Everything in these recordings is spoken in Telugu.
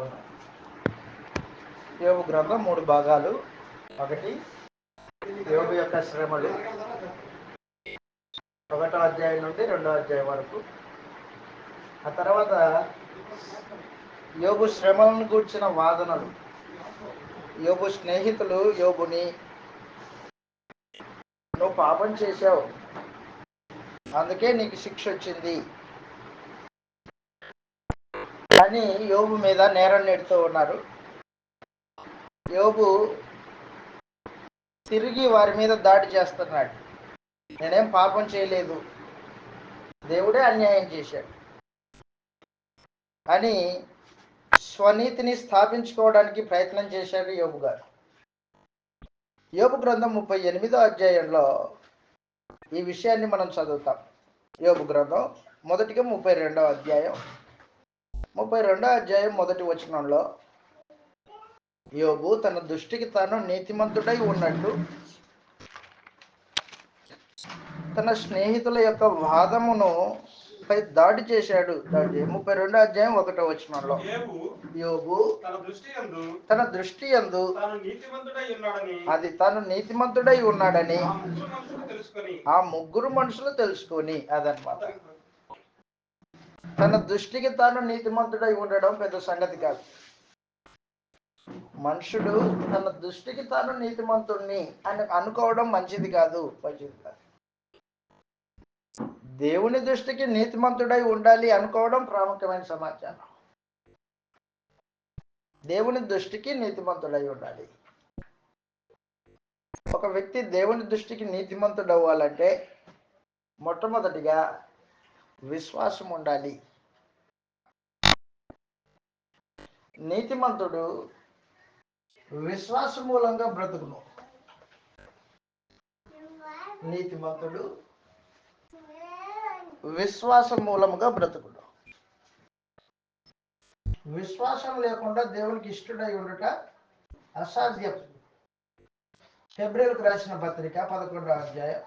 ఉన్నాం. యోబు గ్రంథం 3 భాగాలు. ఒకటి, యోబు యొక్క శ్రమలు, 1వ అధ్యాయం నుండి 2వ అధ్యాయం వరకు. ఆ తర్వాత యోబు శ్రమలను గూర్చిన వాదనలు. యోబు స్నేహితులు యోబుని, నువ్వు పాపం చేశావు, అందుకే నీకు శిక్ష వచ్చింది అని యోబు మీద నేరం నెడుతూ ఉన్నారు. యోబు తిరిగి వారి మీద దాడి చేస్తున్నాడు. నేనేం పాపం చేయలేదు, దేవుడే అన్యాయం చేశాడు అని స్వనీతిని స్థాపించుకోవడానికి ప్రయత్నం చేశాడు యోబు గారు. యోబు గ్రంథం 38వ అధ్యాయంలో ఈ విషయాన్ని మనం చదువుతాం. యోబు గ్రంథం మొదటిగా 32వ అధ్యాయం 32వ అధ్యాయం మొదటి వచనంలో యోబు తన దృష్టికి తాను నీతిమంతుడై ఉన్నట్టు తన స్నేహితుల యొక్క వాదమును పై దాడి చేశాడు. 32వ అధ్యాయం 1వ వచనంలో యోబు తన దృష్టి యందు అది తాను నీతిమంతుడై ఉన్నాడని ఆ ముగ్గురు మనుషులు తెలుసుకొని, అదనమాట. తన దృష్టికి తాను నీతిమంతుడై ఉండడం పెద్ద సంగతి కాదు. మనుషుడు తన దృష్టికి తాను నీతిమంతుడిని అని అనుకోవడం మంచిది కాదు. దేవుని దృష్టికి నీతిమంతుడై ఉండాలి అనుకోవడం ప్రాముఖ్యమైన సమాచారం. దేవుని దృష్టికి నీతిమంతుడై ఉండాలి. ఒక వ్యక్తి దేవుని దృష్టికి నీతిమంతుడు అవ్వాలంటే మొట్టమొదటిగా విశ్వాసం ఉండాలి. నీతిమంతుడు విశ్వాస మూలంగా బ్రతుకును. నీతిమంతుడు విశ్వాసం మూలముగా బ్రతుకును. విశ్వాసం లేకుండా దేవునికి ఇష్టడై ఉండుట అసాధ్యం. హెబ్రీయులకు రాసిన పత్రిక 11వ అధ్యాయం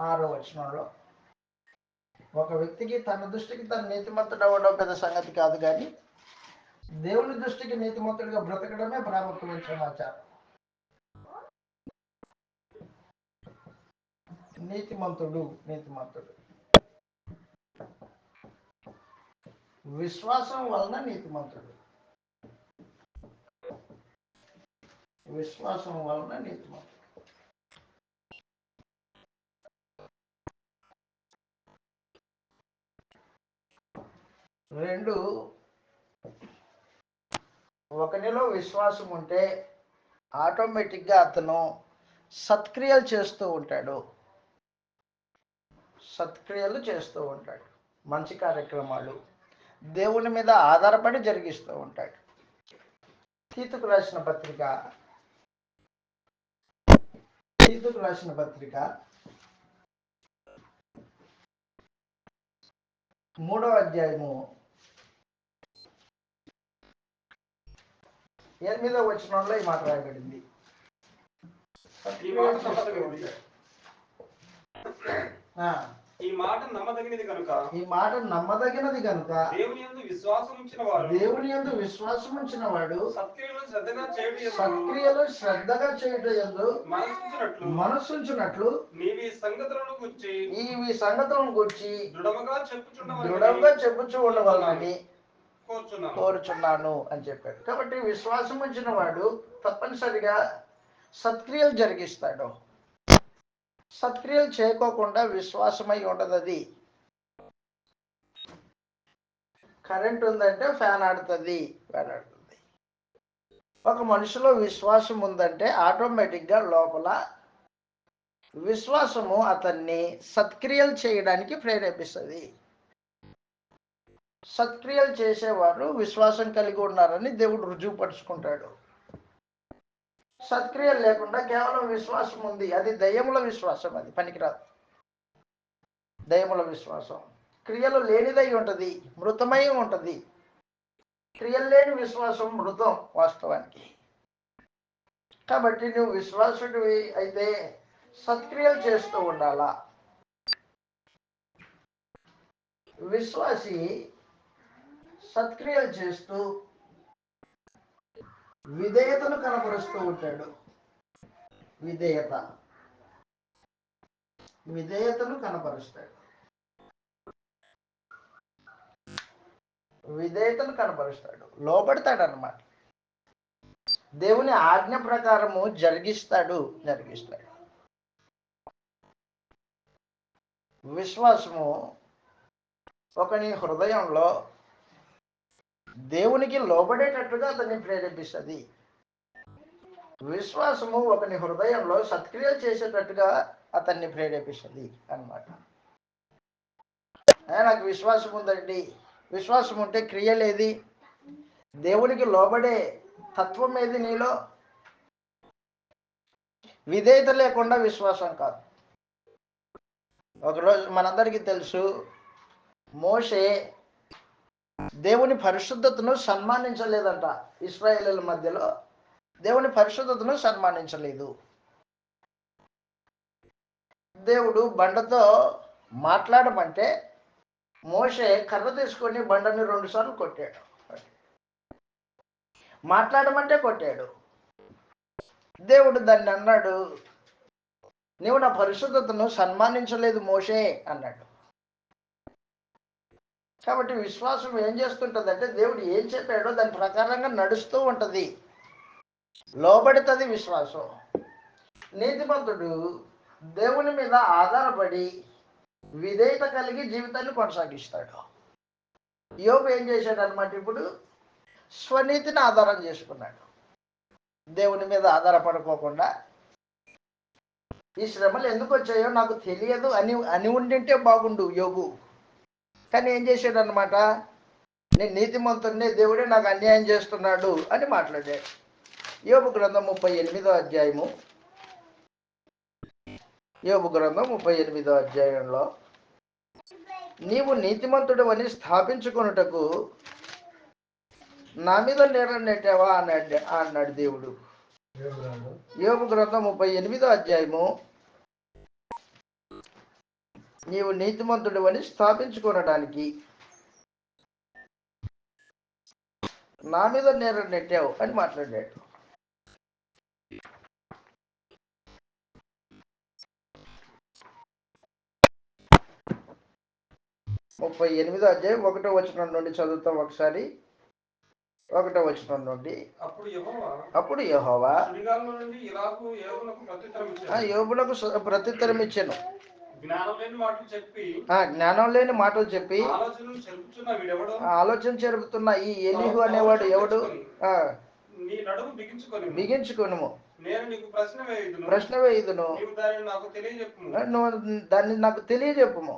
6వ వచనంలో ఒక వ్యక్తికి తన దృష్టికి తన నీతిమంతుడు అవ్వడం పెద్ద సంగతి కాదు, కానీ దేవుని దృష్టికి నీతిమంతుడిగా బ్రతకడమే ప్రాముఖ్యమైన సమాచారం. నీతిమంతుడు విశ్వాసం వలన నీతిమంతుడు. విశ్వాసం వలన నీతిమంతుడు. రెండు, ఒకనిలో విశ్వాసం ఉంటే ఆటోమేటిక్గా అతను సత్క్రియలు చేస్తూ ఉంటాడు. మంచి కార్యక్రమాలు దేవుని మీద ఆధారపడి జరిగిస్తూ ఉంటాడు. తీతుకు రాసిన పత్రిక 3వ అధ్యాయము 8వ వచనంలో ఈ మాట రాయబడింది. ఈ మాట నమ్మదగినది కనుక దేవుని యందు విశ్వాసం ఉంచిన వాడు సత్క్రియలు శ్రద్ధగా చేయుట యందు మనస్సుంచునట్లు నీవి సంగతులను గూర్చి దృఢముగా చెప్పుచూ ఉండవాలని కోరుచున్నాను అని చెప్పాడు. కాబట్టి విశ్వాసం ఉంచిన వాడు తప్పనిసరిగా సత్క్రియలు జరిగిస్తాడు. సత్క్రియలు చేయకోకుండా విశ్వాసమై ఉండదు. అది కరెంట్ ఉందంటే ఫ్యాన్ ఆడుతుంది. ఒక మనిషిలో విశ్వాసం ఉందంటే ఆటోమేటిక్గా లోపల విశ్వాసము అతన్ని సత్క్రియలు చేయడానికి ప్రేరేపిస్తుంది. సత్క్రియలు చేసేవారు విశ్వాసం కలిగి ఉన్నారని దేవుడు రుజువుపరుచుకుంటాడు. సత్క్రియలు లేకుండా కేవలం విశ్వాసం ఉంది, అది దయ్యముల విశ్వాసం. అది పనికిరాదు. దయ్యముల విశ్వాసం క్రియలు లేనిదై ఉంటుంది, మృతమై ఉంటుంది. క్రియలు లేని విశ్వాసం మృతం వాస్తవానికి. కాబట్టి నువ్వు విశ్వాసుడివి అయితే సత్క్రియలు చేస్తూ ఉండాలా. విశ్వాసి సత్క్రియలు చేస్తూ విధేయతను కనపరుస్తూ ఉంటాడు. విధేయతను కనపరుస్తాడు. విధేయతను కనపరుస్తాడు, లోబడతాడు అన్నమాట. దేవుని ఆజ్ఞ ప్రకారము జరిగిస్తాడు. విశ్వాసము ఒకని హృదయంలో దేవునికి లోబడేటట్టుగా అతన్ని ప్రేరేపిస్తుంది. విశ్వాసము ఒకని హృదయంలో సత్క్రియలు చేసేటట్టుగా అతన్ని ప్రేరేపిస్తుంది అన్నమాట. నాకు విశ్వాసం ఉందండి, విశ్వాసం ఉంటే క్రియలేది? దేవునికి లోబడే తత్వం ఏది నీలో? విధేయత లేకుండా విశ్వాసం కాదు. ఒకరోజు మనందరికీ తెలుసు, మోషే దేవుని పరిశుద్ధతను సన్మానించలేదంట. ఇశ్రాయేలీయుల మధ్యలో దేవుని పరిశుద్ధతను సన్మానించలేదు. దేవుడు బండతో మాట్లాడమంటే మోషే కర్ర తీసుకొని బండని 2 సార్లు కొట్టాడు. మాట్లాడమంటే కొట్టాడు. దేవుడు దాన్ని అన్నాడు, నీవు నా పరిశుద్ధతను సన్మానించలేదు మోషే అన్నాడు. కాబట్టి విశ్వాసం ఏం చేస్తుంటుందంటే దేవుడు ఏం చెప్పాడో దాని ప్రకారంగా నడుస్తూ ఉంటుంది, లోబడుతుంది విశ్వాసం. నీతిమంతుడు దేవుని మీద ఆధారపడి విధేయత కలిగి జీవితాన్ని కొనసాగిస్తాడు. యోబు ఏం చేశాడు అన్నమాట? ఇప్పుడు స్వనీతిని ఆధారం చేసుకున్నాడు. దేవుని మీద ఆధారపడుకోకుండా ఈ శ్రమలు ఎందుకు వచ్చాయో నాకు తెలియదు అని ఉండింటే బాగుండు యోబు. కానీ ఏం చేశాడు అన్నమాట? నేను నీతిమంతుడిని, దేవుడే నాకు అన్యాయం చేస్తున్నాడు అని మాట్లాడాడు. యోబు గ్రంథం 38వ అధ్యాయము, యోబు గ్రంథం 38వ అధ్యాయంలో, నీవు నీతిమంతుడు అని స్థాపించుకొనుటకు నా మీద నేరం నెట్టావా అన్నాడు దేవుడు. యోబు గ్రంథం 38వ అధ్యాయము, నీవు నీతిమంతుడు అని స్థాపించుకొనడానికి నా మీద నేరం నెట్టావు అని మాట్లాడాడు. ముప్పై 38వ అధ్యాయం 1వ వచనం నుండి చదువుతాం ఒకసారి. 1వ వచనం నుండి, అప్పుడు యెహోవా యోబునకు ప్రత్యుత్తరం ఇచ్చెను. జ్ఞానం లేని మాటలు చెప్పి ఆలోచన చెరుపుతున్న ఈ ఎలీహు అనేవాడు ఎవడు? బిగించుకొనుము, ప్రశ్న వేయుదును, నువ్వు దాన్ని నాకు తెలియజెప్పుము.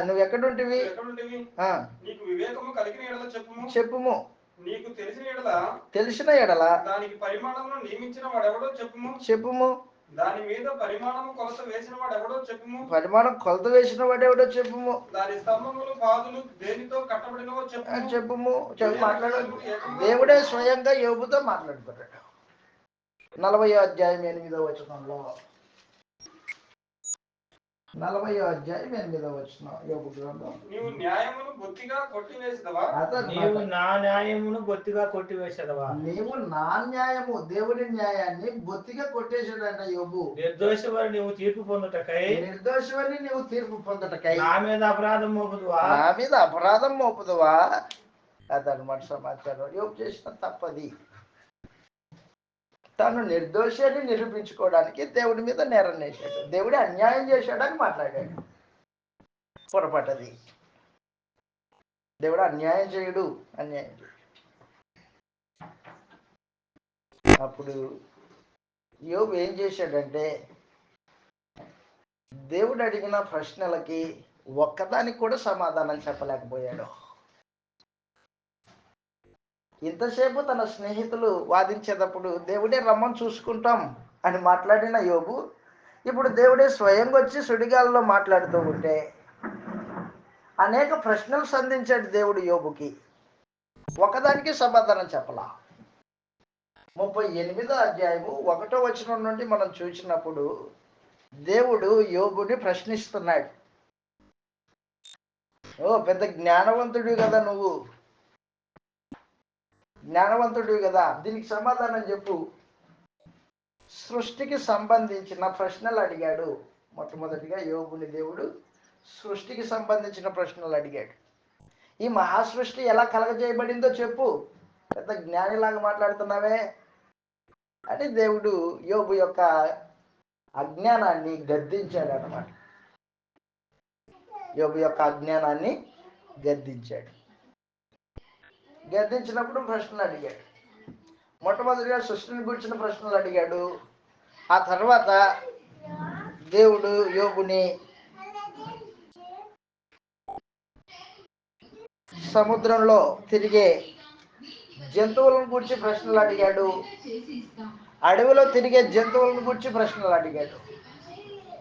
నువ్వు ఎక్కడుంటివి? చెప్పుము. తెలిసిన ఎడల చెప్పుము. దాని మీద పరిమాణం కొలత వేసిన వాడెవడో చెప్పుము. దాని స్తంభములు పాదులు దేనితో కట్టబడినవో చెప్పుము. మాట్లాడాలి. దేవుడే స్వయంగా యోబుతో మాట్లాడుతున్నాడు. 40వ అధ్యాయం 8వ వచనంలో, 40వ అధ్యాయం 8వ వచనం, యోబు గ్రంథం. నీవు న్యాయమును బొత్తిగా కొట్టివేసదవా? నీవు నా న్యాయమును బొత్తిగా కొట్టివేసదవా? నీవు నా న్యాయము, దేవుని న్యాయాన్ని బొత్తిగా కొట్టేసాడంట యోబు. నిర్దోషమని నీవు తీర్పు పొందుటకై నా మీద అపరాధం మోపుదువా? అదనమాట సమాచారం. యోబు చేసిన తప్పది. తను నిర్దోషి అని నిరూపించుకోవడానికి దేవుడి మీద నేరం వేశాడు. దేవుడే అన్యాయం చేశాడని మాట్లాడాడు. పొరపాటది. దేవుడు అన్యాయం చేయడు. అప్పుడు యోబు ఏం చేశాడంటే, దేవుడు అడిగిన ప్రశ్నలకి ఒక్కదానికి కూడా సమాధానం చెప్పలేకపోయాడు. ఇంతసేపు తన స్నేహితులు వాదించేటప్పుడు దేవుడే రమ్మని చూసుకుంటాం అని మాట్లాడిన యోబు ఇప్పుడు దేవుడే స్వయంగా వచ్చి సుడిగాల్లో మాట్లాడుతూ ఉంటే అనేక ప్రశ్నలు సంధించాడు దేవుడు యోబుకి. ఒకదానికి సమాధానం చెప్పలా. 38వ అధ్యాయము 1వ వచనం నుండి మనం చూసినప్పుడు దేవుడు యోబుని ప్రశ్నిస్తున్నాడు. పెద్ద జ్ఞానవంతుడు కదా నువ్వు, జ్ఞానవంతుడివి కదా, దీనికి సమాధానం చెప్పు. సృష్టికి సంబంధించిన ప్రశ్నలు అడిగాడు. మొట్టమొదటిగా యోబుని దేవుడు సృష్టికి సంబంధించిన ప్రశ్నలు అడిగాడు. ఈ మహాసృష్టి ఎలా కలగజేయబడిందో చెప్పు, పెద్ద జ్ఞానిలాగా మాట్లాడుతున్నావే అని దేవుడు యోబు యొక్క అజ్ఞానాన్ని గద్దించాడు అన్నమాట. యోబు యొక్క అజ్ఞానాన్ని గద్దించాడు. గద్దించినప్పుడు ప్రశ్నలు అడిగాడు. మొట్టమొదటిగా సృష్టిని గురించిన ప్రశ్నలు అడిగాడు. ఆ తర్వాత దేవుడు యోబుని సముద్రంలో తిరిగే జంతువులను గురించి ప్రశ్నలు అడిగాడు. అడవిలో తిరిగే జంతువులను గురించి ప్రశ్నలు అడిగాడు.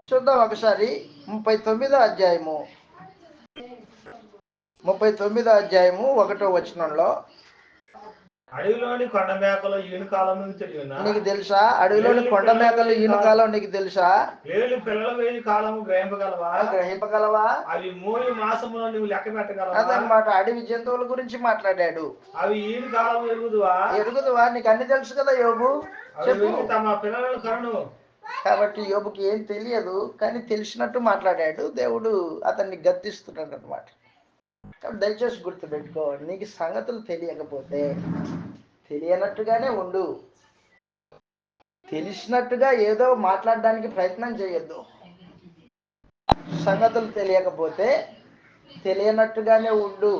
చూద్దాం ఒకసారి 39వ అధ్యాయము 1వ వచనంలో, అడవిలోని కొండ మేకలు ఈను కాలం నీకు తెలుసా? అడవిలోని కొండ మేకలు ఈను కాలం నీకు తెలుసా? లేని పిల్లల వేయి కాలము గ్రహింపగలవా? అవి మూడు మాసములో నువ్వు లెక్క పెట్టగలవా? అదనమాట, అడవి జంతువుల గురించి మాట్లాడాడు. అవి ఈను కాలం ఎరుగుదువా? నీకు అన్ని తెలుసు కదా యోబు, చెప్పు. తమ పిల్లలను కరును. కాబట్టి యోబుకి ఏం తెలియదు, కానీ తెలిసినట్టు మాట్లాడాడు. దేవుడు అతన్ని గద్దిస్తున్నాడు అనమాట. కాబట్టి దయచేసి గుర్తుపెట్టుకో, నీకు సంగతులు తెలియకపోతే తెలియనట్టుగానే ఉండు. తెలిసినట్టుగా ఏదో మాట్లాడడానికి ప్రయత్నం చేయొద్దు. సంగతులు తెలియకపోతే తెలియనట్టుగానే ఉండు.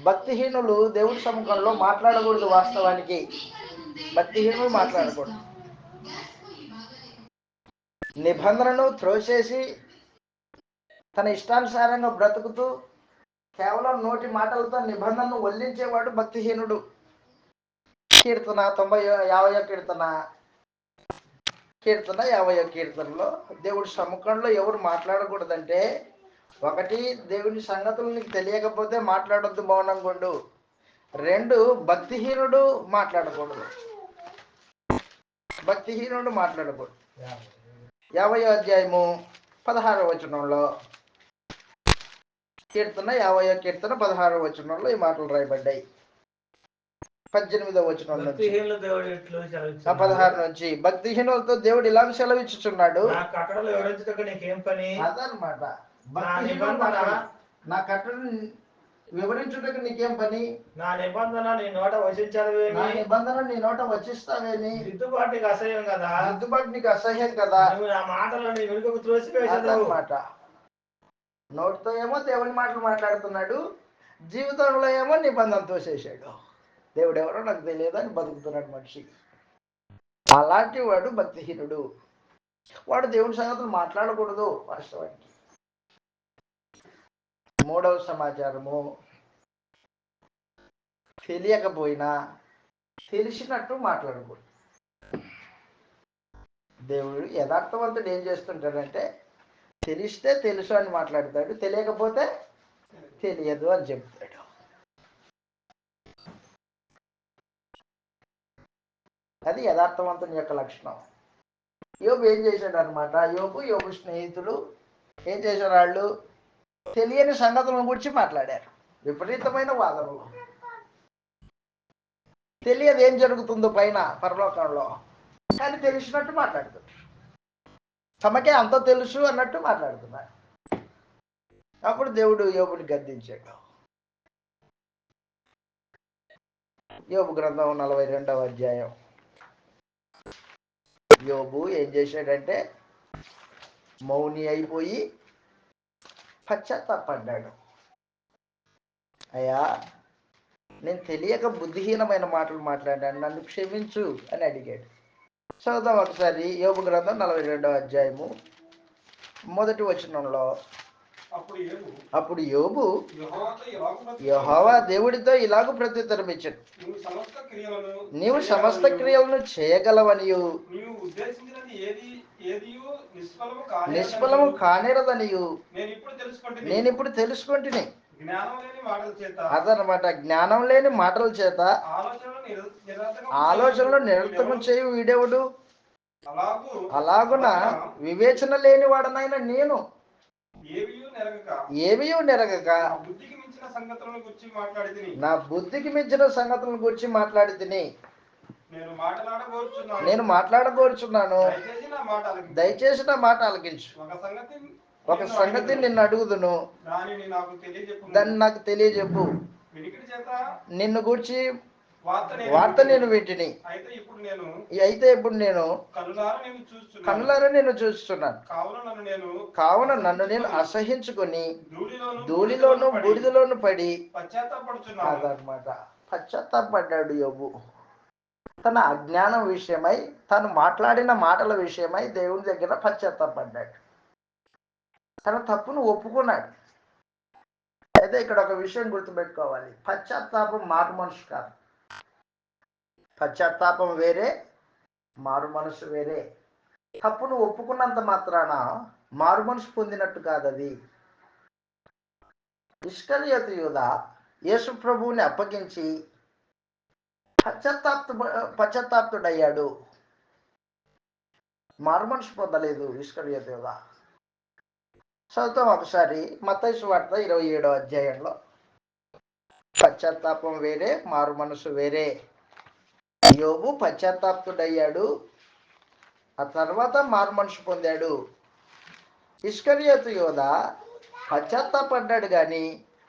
భక్తిహీనులు దేవుడి సముఖంలో మాట్లాడకూడదు. వాస్తవానికి భక్తిహీనులు మాట్లాడకూడదు. నిబంధనను త్రోసేసి తన ఇష్టానుసారంగా బ్రతుకుతూ కేవలం నోటి మాటలతో నిబంధనను వల్లించేవాడు భక్తిహీనుడు. కీర్తన 50వ కీర్తనలో దేవుడి సముఖంలో ఎవరు మాట్లాడకూడదంటే, ఒకటి, దేవుని సంగతులు నీకు తెలియకపోతే మాట్లాడొద్దు, మౌనంగా ఉండు. 2, భక్తిహీనుడు మాట్లాడకూడదు. 50వ అధ్యాయము 16వ వచనంలో, కీర్తన 50వ కీర్తన 16వ వచనంలో ఈ మాటలు రాయబడ్డాయి. 18వ వచనం నుంచి 16 నుంచి, భక్తిహీనులతో దేవుడు ఇలా సెలవిచ్చుచున్నాడు. అదనమాట, నా కట్టడను వివరించుటకు నీకేం పని? నా నిబంధన నీ నోట వచిస్తావేని? దిద్దుబాటు నీకు అసహ్యం కదా. నా మాటలను వెనుకకు త్రోసివేసావు. నోటితో ఏమో దేవుని మాటలు మాట్లాడుతున్నాడు, జీవితంలో ఏమో నిబంధన తోసేసాడు. దేవుడు ఎవరో నాకు తెలియదు అని బతుకుతున్నాడు మనిషి. అలాంటి వాడు భక్తిహీనుడు. వాడు దేవుని సంగతులు మాట్లాడకూడదు. వాస్తవానికి 3వ సమాచారము, తెలియకపోయినా తెలిసినట్టు మాట్లాడకూడదు. దేవుడు యథార్థవంతుడు ఏం చేస్తుంటాడంటే, తెలిస్తే తెలుసు అని మాట్లాడతాడు, తెలియకపోతే తెలియదు అని చెప్తాడు. అది యథార్థవంతుని యొక్క లక్షణం. యోబు ఏం చేశాడు అనమాట, యోబు స్నేహితులు ఏం చేశారు? వాళ్ళు తెలియని సంగతులను గురించి మాట్లాడారు. విపరీతమైన వాదనలు. తెలియదు ఏం జరుగుతుందో పైన పరలోకంలో, కానీ తెలిసినట్టు మాట్లాడుతున్నారు. తమకే అంత తెలుసు అన్నట్టు మాట్లాడుతున్నారు. అప్పుడు దేవుడు యోబుని గద్దించాడు. యోబు గ్రంథం 42వ అధ్యాయం. యోబు ఏం చేశాడంటే, మౌని అయిపోయి పశ్చాత్తాపడ్డాడు. అయ్యా, నేను తెలియక బుద్ధిహీనమైన మాటలు మాట్లాడాను, నన్ను క్షమించు అని అడిగాడు. చదువుదాం ఒకసారి. యోబు గ్రంథం 42వ అధ్యాయము 1వ వచనంలో, అప్పుడు యోబు యెహోవా దేవుడితో ఇలాగూ ప్రత్యుత్తరం ఇచ్చాడు, నీవు సమస్త క్రియలను చేయగలవనియు నిష్ఫలము కానేరదనియు నేనిప్పుడు తెలుసుకుంటుని. అదనమాట, జ్ఞానం లేని మాటల చేత ఆలోచనలు నిరర్థకం చేయు వీడెవడు? అలాగున వివేచన లేని వాడనైనా నేను ఏమీ నెరగక మించిన సంగతులను గురించి మాట్లాడి తిని నా బుద్ధికి మించిన సంగతులను గురించి మాట్లాడి తిని నేను మాట్లాడబోచున్నాను. దయచేసి నా మాట ఆలకించు. ఒక సంగతి నిన్ను అడుగుదును, దాన్ని నాకు తెలియజెప్పు. నిన్ను గూర్చి వార్త నేను వీటిని అయితే ఇప్పుడు నేను కనులారా నేను చూస్తున్నాను. కావున నన్ను నేను అసహించుకొని ధూళిలోను బూడిదలోను పడి అదనమాట పశ్చాత్తాపడ్డాడు యోబు. తన అజ్ఞానం విషయమై, తను మాట్లాడిన మాటల విషయమై దేవుని దగ్గర పశ్చాత్తాపడ్డాడు. తన తప్పును ఒప్పుకున్నాడు. అయితే ఇక్కడ ఒక విషయం గుర్తుపెట్టుకోవాలి. పశ్చాత్తాపం మారు మనసు కాదు. పశ్చాత్తాపం వేరే, మారు మనసు వేరే. తప్పును ఒప్పుకున్నంత మాత్రాన మారు మనసు పొందినట్టు కాదు అది. ఇస్కరియోతు యూదా యేసు ప్రభువుని అప్పగించి పశ్చాత్తాప్తుడయ్యాడు. మారు మనసు పొందలేదు ఇస్కరియోతు యూదా. చదువుతాం ఒకసారి మత్తయి సువార్త 27వ అధ్యాయంలో. పశ్చాత్తాపం వేరే, మారు మనసు వేరే. యోబు పశ్చాత్తాప్తుడయ్యాడు, ఆ తర్వాత మారు మనసు పొందాడు. ఇస్కరియోతు యూదా పశ్చాత్తాపడ్డాడు కానీ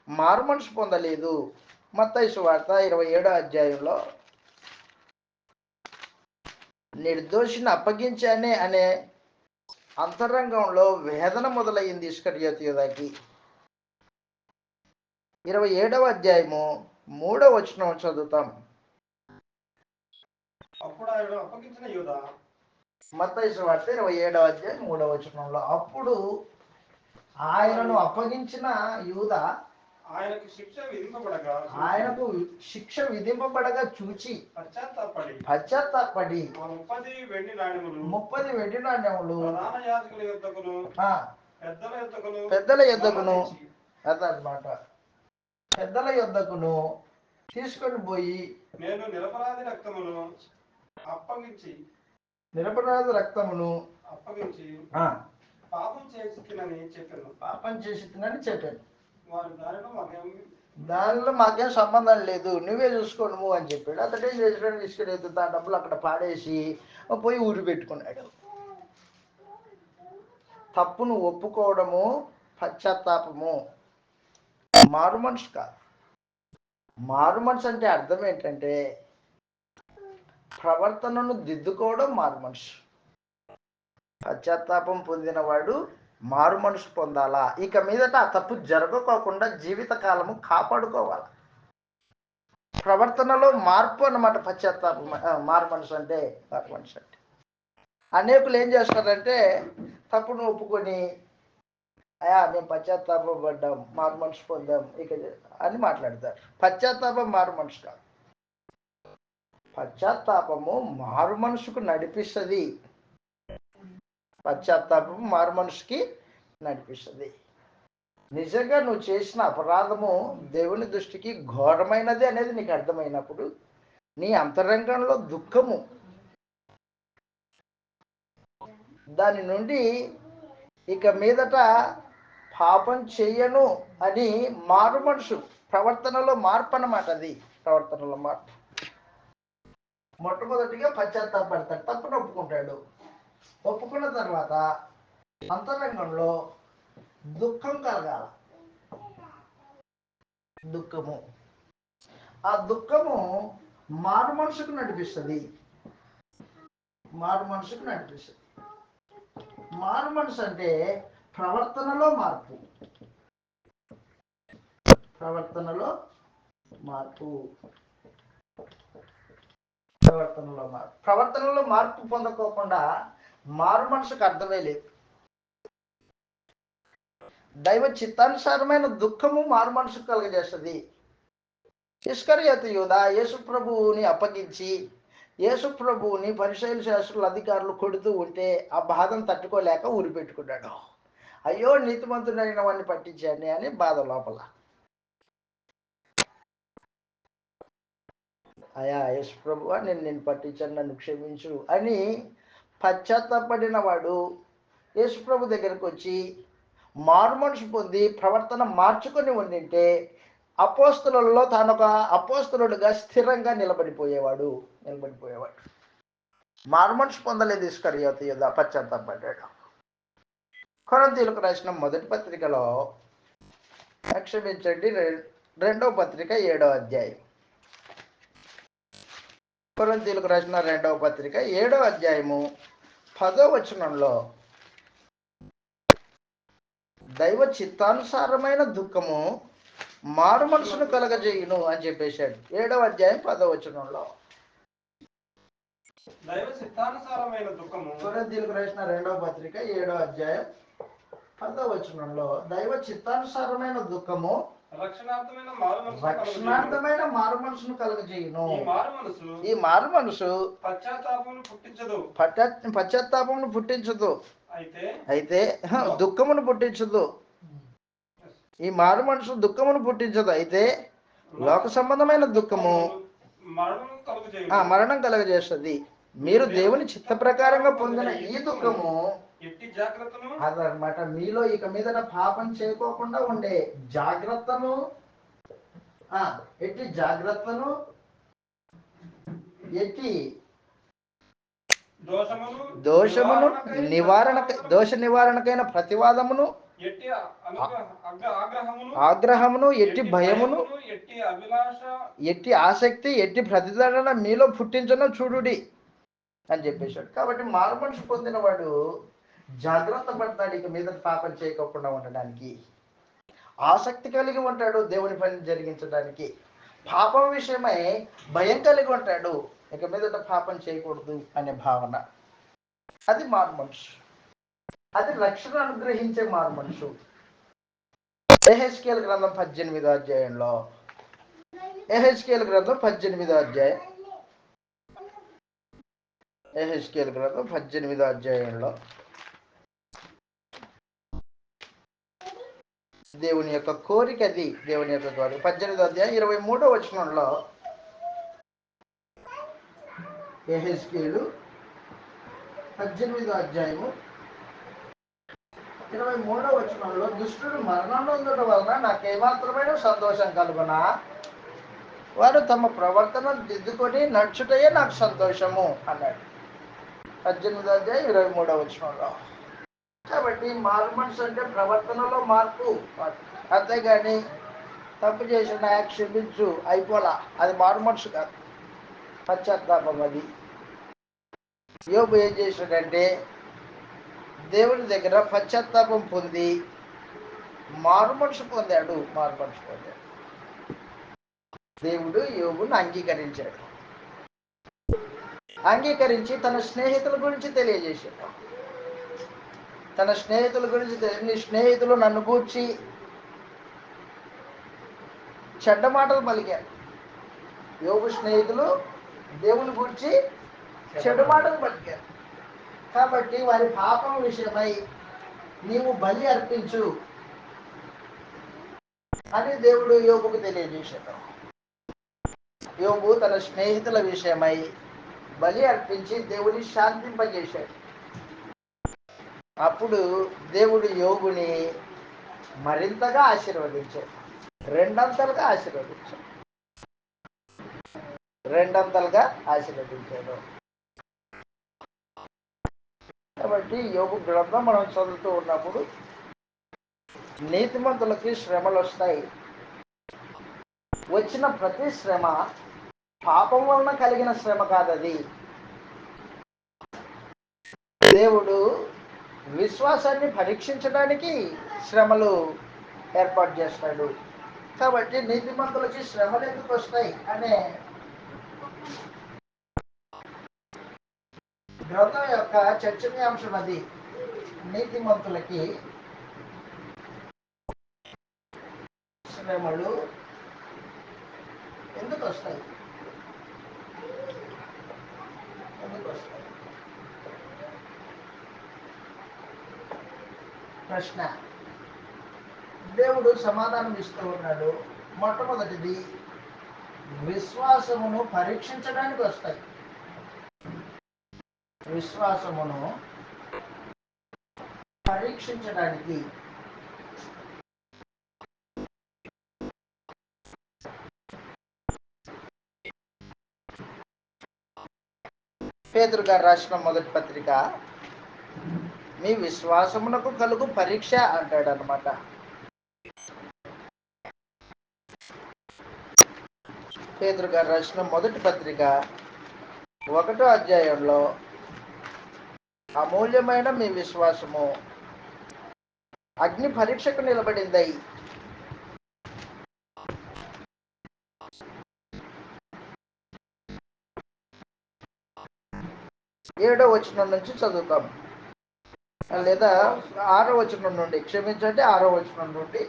మారు మనసు పొందలేదు. మత్తయి సువార్త 27వ అధ్యాయంలో నిర్దోషిని అప్పగించానే అనే అంతరంగంలో వేదన మొదలయ్యింది ఇస్కరియోతు యూదాకి. 27వ అధ్యాయము 3వ వచనం చదువుతాం. మత్తయి సువార్త 27వ అధ్యాయం 3వ వచనంలో, అప్పుడు ఆయనను అప్పగించిన యూదా ఆయనకు శిక్ష విధింపబడగా చూచి పశ్చాత్తాపడి 30 వెండి నాణ్యములు పెద్దల యొద్దకును అదనమాట పెద్దల యొద్దకును తీసుకొని పోయి నిరపరాధ రక్తమును అప్పగించి పాపం చేసి తినని చెప్పాను. దానిలో మాకేం సంబంధం లేదు, నువ్వే చూసుకో నువ్వు అని చెప్పాడు. అతడేం చేసాడు, ఇసుకరేతు ఆ డబ్బులు అక్కడ పాడేసి పోయి ఊరి పెట్టుకున్నాడు. తప్పును ఒప్పుకోవడము పశ్చాత్తాపము, మారు మనసు కాదు. మారు మనసు అంటే అర్థం ఏంటంటే ప్రవర్తనను దిద్దుకోవడం మారు మనసు. పశ్చాత్తాపం పొందినవాడు మారు మనసు పొందాలా, ఇక మీదట ఆ తప్పు జరగకోకుండా జీవితకాలము కాపాడుకోవాలి. ప్రవర్తనలో మార్పు అన్నమాట పశ్చాత్తాపం. మారు మనసు అంటే అనేకులు ఏం చేస్తారంటే తప్పును ఒప్పుకొని అయా మేము పశ్చాత్తాపడ్డాం, మారు మనసు పొందాం ఇక అని మాట్లాడతారు. పశ్చాత్తాపం మారు మనసు కాదు. పశ్చాత్తాపము మారు మనసుకు నడిపిస్తుంది. పశ్చాత్తాపం మారు మనసుకి నడిపిస్తుంది. నిజంగా నువ్వు చేసిన అపరాధము దేవుని దృష్టికి ఘోరమైనది అనేది నీకు అర్థమైనప్పుడు నీ అంతరంగంలో దుఃఖము, దాని నుండి ఇక మీదట పాపం చెయ్యను అని మారు మనసు, ప్రవర్తనలో మార్పు అన్నమాట. అది ప్రవర్తనలో మార్పు. మొట్టమొదటిగా పశ్చాత్తాపడతాడు, తప్పును ఒప్పుకుంటాడు. ఒప్పుకున్న తర్వాత అంతరంగంలో దుఃఖం కలగాల. దుఃఖము, ఆ దుఃఖము మారు మనసుకు నడిపిస్తుంది. మారు మనసుకు నడిపిస్తుంది. మారు మనసు అంటే ప్రవర్తనలో మార్పు. ప్రవర్తనలో మార్పు. ప్రవర్తనలో మార్పు పొందకోకుండా మారు మనసుకు అర్థమే లేదు. దైవ చిత్తానుసారమైన దుఃఖము మారు మనసుకు కలుగజేస్తుంది. ఇస్కరియోతు యూదా యేసు ప్రభువుని అప్పగించి యేసు ప్రభువుని పరిసయ్యుల శాస్త్రుల అధికారులు కొడుతూ ఉంటే ఆ బాధను తట్టుకోలేక ఊరి పెట్టుకున్నాడు. అయ్యో నీతిమంతుడైన వాడిని పట్టించాను అని బాధ లోపల. అయా యేసు ప్రభువా నేను పట్టించాను, నన్ను క్షమించు అని పశ్చాత్తాపడిన వాడు యేసు ప్రభు దగ్గరకు వచ్చి మారు మనసు పొంది ప్రవర్తన మార్చుకొని ఉండింటే అపోస్తులలో తాను ఒక అపోస్తులుడుగా స్థిరంగా నిలబడిపోయేవాడు. మారుమనసు పొందలేదు ఇస్కరియోతు యూదా, పశ్చాత్తాపడ్డాడు. కొరింథీయులకు రాసిన మొదటి పత్రికలో క్షమించండి, రెండవ పత్రిక 7వ అధ్యాయం. కొరింథీయులకు రాసిన రెండవ పత్రిక 7వ అధ్యాయము 10వ వచనంలో దైవ చిత్తానుసారమైన దుఃఖము మారు మనసును కలగజేయును అని చెప్పేశాడు. 7వ అధ్యాయం 10వ వచనంలో దైవ చిత్తానుసారమైన దుఃఖము. కొరింథీయులకు రాసిన రెండవ పత్రిక 7వ అధ్యాయం 10వ వచనంలో దైవ చిత్తానుసారమైన దుఃఖము రక్షణార్థమైన మారు మనసును కలగజేయును. ఈ మారు మనసు పశ్చాత్తాపమును పుట్టించదు, అయితే దుఃఖమును పుట్టించదు. ఈ మారు మనసు దుఃఖమును పుట్టించదు, అయితే లోక సంబంధమైన దుఃఖము మరణం కలగజేస్తుంది. మీరు దేవుని చిత్త ప్రకారంగా పొందిన ఈ దుఃఖము అదనమాట, మీలో ఇక మీద పాపం చేయకోకుండా ఉండే జాగ్రత్తను, ఎట్టి జాగ్రత్తను, ఎట్టి దోషమును దోష నివారణకైన ప్రతివాదమును, ఆగ్రహమును, ఎట్టి భయమును, ఎట్టి ఆసక్తి, ఎట్టి ప్రతిదండన మీలో పుట్టించను చూడుడి అని చెప్పేశాడు. కాబట్టి మారు మనసు పొందిన వాడు జాగ్రత్త పడతాడు, ఇక మీద పాపం చేయకుండా ఉండడానికి. ఆసక్తి కలిగి ఉంటాడు దేవుని పని జరిగించడానికి. పాపం విషయమై భయం కలిగి ఉంటాడు, ఇక మీద పాపం చేయకూడదు అనే భావన. అది మారు మనసు, అది రక్షణ అనుగ్రహించే మారు మనసు. యెహెజ్కేలు గ్రంథం 18వ అధ్యాయంలో, యెహెజ్కేలు గ్రంథం 18వ అధ్యాయం, యెహెజ్కేలు గ్రంథం 18వ అధ్యాయంలో దేవుని యొక్క కోరిక, అది దేవుని యొక్క కోరిక. 18వ అధ్యాయం 23వ వచనంలో యెహెజ్కేలు 18వ అధ్యాయము 23వ వచనంలో దుష్టుడు మరణం పొందడం వలన నాకేమాత్రమైన సంతోషం కలుగునా, వారు తమ ప్రవర్తన దిద్దుకొని నడుచుటయే నాకు సంతోషము అన్నాడు. 18వ అధ్యాయం 23వ వచనంలో. కాబట్టి మారు మనసు అంటే ప్రవర్తనలో మార్పు, అంతేగాని తప్పు చేసిన క్షమించు అయిపోలా, అది మారు మనసు కాదు, పశ్చాత్తాపం. అది యోబు ఏం చేశాడంటే దేవుని దగ్గర పశ్చాత్తాపం పొంది మారు మనసు పొందాడు. దేవుడు యోబును అంగీకరించి తన స్నేహితుల గురించి తెలియజేశాడు. తన స్నేహితుల గురించి, నీ స్నేహితులు నన్ను గూర్చి చెడ్డ మాటలు పలికారు. యోబు స్నేహితులు దేవుని గూర్చి చెడ్డ మాటలు పలికారు. కాబట్టి వారి పాపం విషయమై నీవు బలి అర్పించు అని దేవుడు యోబుకు తెలియజేశాడు. యోబు తన స్నేహితుల విషయమై బలి అర్పించి దేవుని శాంతింపజేశాడు. అప్పుడు దేవుడు యోబుని మరింతగా ఆశీర్వదించాడు, రెండంతలుగా ఆశీర్వదించాడు. కాబట్టి యోబు గ్రంథం మనం చదువుతూ ఉన్నప్పుడు నీతిమంతులకి శ్రమలు వస్తాయి. వచ్చిన ప్రతి శ్రమ పాపం వలన కలిగిన శ్రమ కాదది. దేవుడు విశ్వాసాన్ని పరీక్షించడానికి శ్రమలు ఏర్పాటు చేస్తాడు. కాబట్టి నీతిమంతులకి శ్రమలు ఎందుకు వస్తాయి అనే గ్రంథం యొక్క చర్చనీయాంశం అది. నీతిమంతులకి శ్రమలు ఎందుకు వస్తాయి? ప్రశ్న. దేవుడు సమాధానం ఇస్తూ ఉన్నాడు. మొట్టమొదటిది, విశ్వాసమును పరీక్షించడానికి వస్తాయి. విశ్వాసమును పరీక్షించడానికి. పేతురు గారు రాసిన మొదటి పత్రిక మీ విశ్వాసమునకు కలుగు పరీక్ష అంటాడు అనమాట. పేతురు గారు రాసిన మొదటి పత్రిక 1వ అధ్యాయంలో అమూల్యమైన మీ విశ్వాసము అగ్ని పరీక్షకు నిలబడిందై 7వ వచనం నుంచి చదువుతాం, లేదా 6వ వచనం నుండి, క్షమించండి 6వ వచనం నుండి.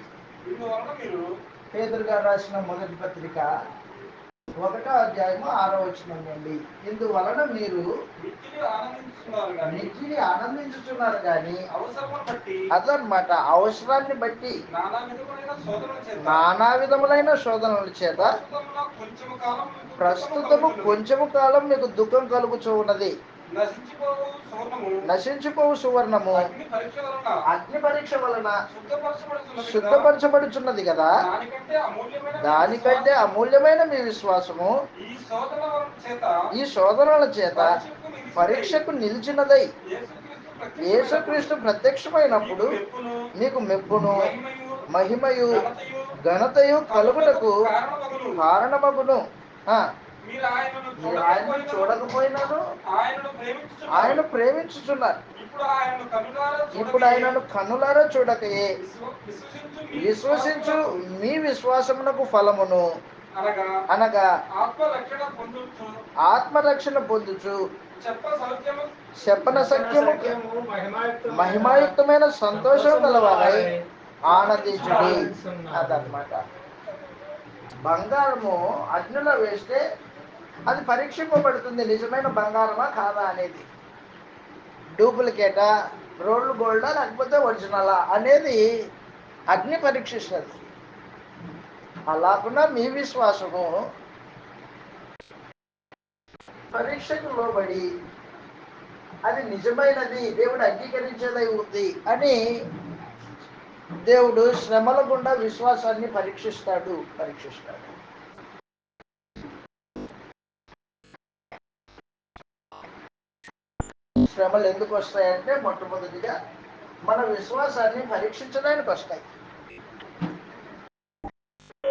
పేతురు గారు రాసిన మొదటి పత్రిక 1వ అధ్యాయము 6వ వచనం నుండి, ఇందువలన మీరు నిత్యుని ఆనందించుతున్నారు కానీ అదనమాట అవసరాన్ని బట్టి నానా విధములైన శోధనల చేత ప్రస్తుతము కొంచెము కాలం మీకు దుఃఖం కలుగుచూ ఉన్నది. నశించిపోవు సువర్ణము అగ్ని పరీక్ష వలన శుద్ధపరచబడుచున్నది కదా, దానికంటే అమూల్యమైన మీ విశ్వాసము ఈ శోధనల చేత పరీక్షకు నిలిచినదై యేసుక్రీస్తు ప్రత్యక్షమైనప్పుడు మీకు మెప్పును మహిమయు ఘనతయు కలుగుటకు కారణమగును. మీరు ఆయనను చూడకపోయినాను ఆయన ప్రేమించుచున్నారు. ఇప్పుడు ఆయనను కన్నులారా చూడకయే విశ్వసించు మీ విశ్వాసమునకు ఫలమును అనగా ఆత్మరక్షణ పొందుచు చెప్పన సత్యము మహిమాయుక్తమైన సంతోషం గలవారై ఆనందించుడి. అదనమాట. బంగారము అగ్నిలో వేస్తే అది పరీక్షింపబడుతుంది, నిజమైన బంగారమా కాదా అనేది. డూప్లికేటా, రోల్డ్ గోల్డా లేకపోతే ఒరిజినలా అనేది అగ్ని పరీక్షిస్తుంది. అలాగున్నా మీ విశ్వాసము పరీక్షకు లోబడి అది నిజమైనది, దేవుడు అంగీకరించేదై ఉంది అని దేవుడు శ్రమల గుండా విశ్వాసాన్ని పరీక్షిస్తాడు. శ్రమలు ఎందుకు వస్తాయంటే మొట్టమొదటిగా మన విశ్వాసాన్ని పరీక్షించడానికి వస్తాయి.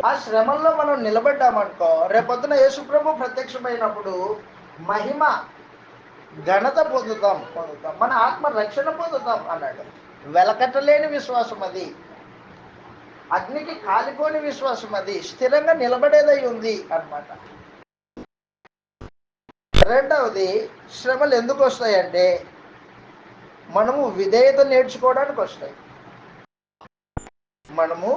ఆ శ్రమల్లో మనం నిలబడ్డామనుకో, రేపొద్దున యేసుప్రభు ప్రత్యక్షమైనప్పుడు మహిమ ఘనత పొందుతాం, మన ఆత్మ రక్షణ పొందుతాం అన్నాడు. వెలకట్టలేని విశ్వాసం అది, అగ్నికి కాలిపోని విశ్వాసం అది, స్థిరంగా నిలబడేదై ఉంది అన్నమాట. రెండవది, శ్రమలు ఎందుకు వస్తాయంటే మనము విధేయత నేర్చుకోవడానికి వస్తాయి. మనము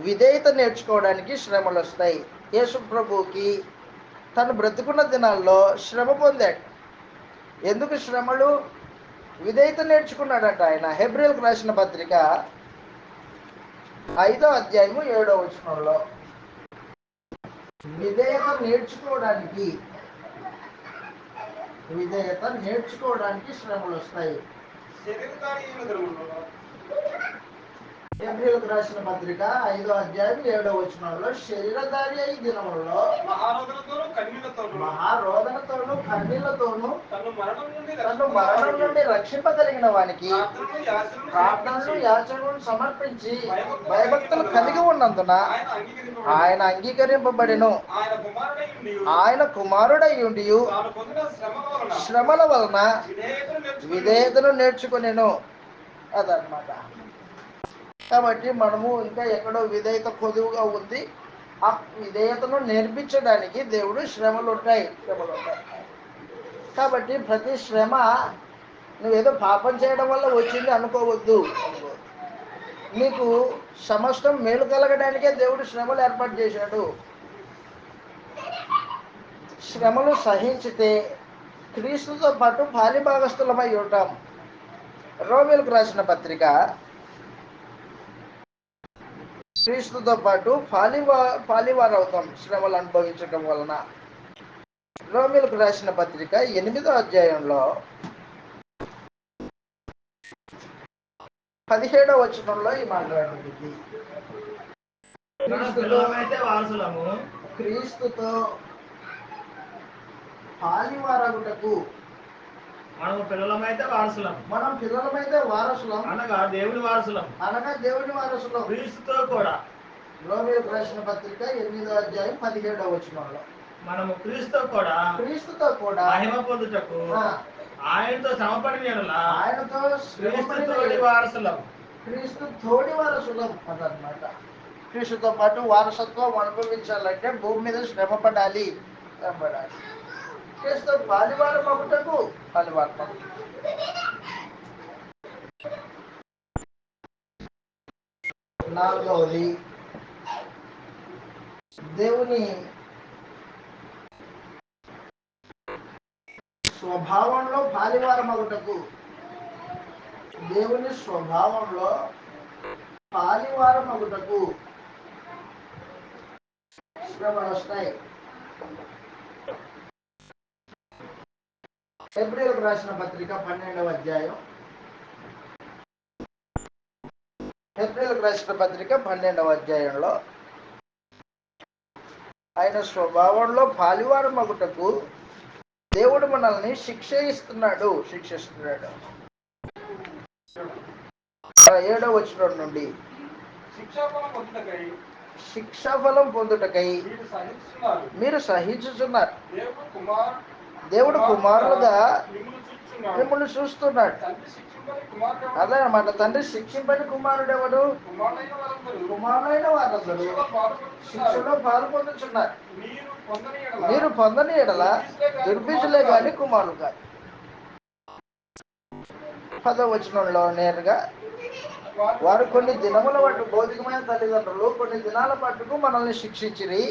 విధేయత నేర్చుకోవడానికి శ్రమలు వస్తాయి. యేసు ప్రభువుకి తను బ్రతుకున్న దినాల్లో శ్రమ పొందాడు. ఎందుకు శ్రమలు? విధేయత నేర్చుకున్నాడట ఆయన. హెబ్రీయులకు రాసిన పత్రిక 5వ అధ్యాయము 7వ వచనంలో విధేయత నేర్చుకోవడానికి శ్రమలు వస్తాయి. హెబ్రీయులకు రాసిన పత్రిక 5వ అధ్యాయం 7వ వచనంలో శరీరధారి అయి దినములలో మహారోదనతోను కన్నీళ్లతోను తను మరణం నుండి రక్షింపగలిగిన వానికి ప్రార్థనలు యాచనలు సమర్పించి భయభక్తులు కలిగి ఉన్నందున ఆయన అంగీకరింపబడెను. ఆయన కుమారుడై ఉండి శ్రమల వలన విధేయతను నేర్చుకొనెను. అదనమాట. కాబట్టి మనము ఇంకా ఎక్కడో విధేయత కొదువుగా ఉంది. ఆ విధేయతను నేర్పించడానికి దేవుడు శ్రమలు ఉంటాయి. కాబట్టి ప్రతి శ్రమ నువ్వేదో పాపం చేయడం వల్ల వచ్చింది అనుకోవద్దు. నీకు సమస్తం మేలు కలగడానికే దేవుడు శ్రమలు ఏర్పాటు చేశాడు. శ్రమలు సహించితే క్రీస్తుతో పాటు పాలిభాగస్థులమై ఉంటాం. రోమీయులకు రాసిన పత్రిక క్రీస్తుతో పాటు పాలివారు అవుతాం శ్రమలు అనుభవించడం వలన. రోమీయులకు రాసిన పత్రిక 8వ అధ్యాయంలో 17వ వచనంలో ఈ మాట్లాడుతుంది. క్రీస్తుతో పాలివారగుటకు మనము పిల్లలమైతే వారసులం, మనం పిల్లలమైతే వారసులం, అనగా దేవుని వారసులం, అనగా దేవుని వారసులం. క్రీస్తుతో కూడా రోమీయులకు రాసిన పత్రిక 8వ అధ్యాయం 17వ వచనంలో మనము క్రీస్తుతో కూడా మహిమ పొందుటకు ఆ, ఆయనతో శ్రమపడిన యెడల ఆయనతో శ్రమపడిన క్రీస్తుతోటి వారసులం. క్రీస్తు తోడి వారసులం అదనమాట. క్రీస్తుతో పాటు వారసత్వం అనుభవించాలంటే భూమి మీద శ్రమ పడాలి. క్రీస్తు పాలివారం అగుటకు పాలివారం. నాలుగవది దేవుని స్వభావంలో పాలివారం అగుటకు. దేవుని స్వభావంలో పాలివారం అగుటకు శ్రమలు వస్తాయి. హెబ్రీయులకు రాసిన పత్రిక 12వ అధ్యాయం. హెబ్రీయులకు రాసిన పత్రిక 12వ అధ్యాయంలో ఆయన స్వభావంలో పాలివారం అగుటకు దేవుడు మనల్ని శిక్షిస్తున్నాడు. 7వ వచనం నుండి శిక్షాఫలం పొందుటకై మీరు సహించుచున్నారు. దేవుడు కుమారులుగా మిమ్మల్ని చూస్తున్నాడు. అదే అన్నమాట. తండ్రి శిక్షింపని కుమారుడు ఎవడు? కుమారులైన వారందరూ శిక్షలో పాలు పొందుచున్నారు. మీరు పొందని ఎడల దుర్బీజులే గాని కుమారులు కాదు. 10వ వచనంలో నేరుగా వారు కొన్ని దినముల పాటు, భౌతికమైన తల్లిదండ్రులు కొన్ని దినాల పాటుకు మనల్ని శిక్షించిరి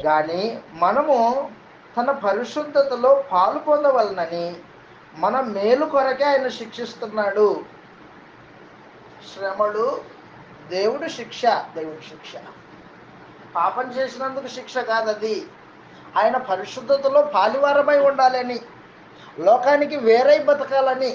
కానీ మనము తన పరిశుద్ధతలో పాలు పొందవలనని మన మేలు కొరకే ఆయన శిక్షిస్తున్నాడు. శ్రమలు దేవుడి శిక్ష. పాపం చేసినందుకు శిక్ష కాదది. ఆయన పరిశుద్ధతలో పాలివారమై ఉండాలని, లోకానికి వేరై బతకాలని.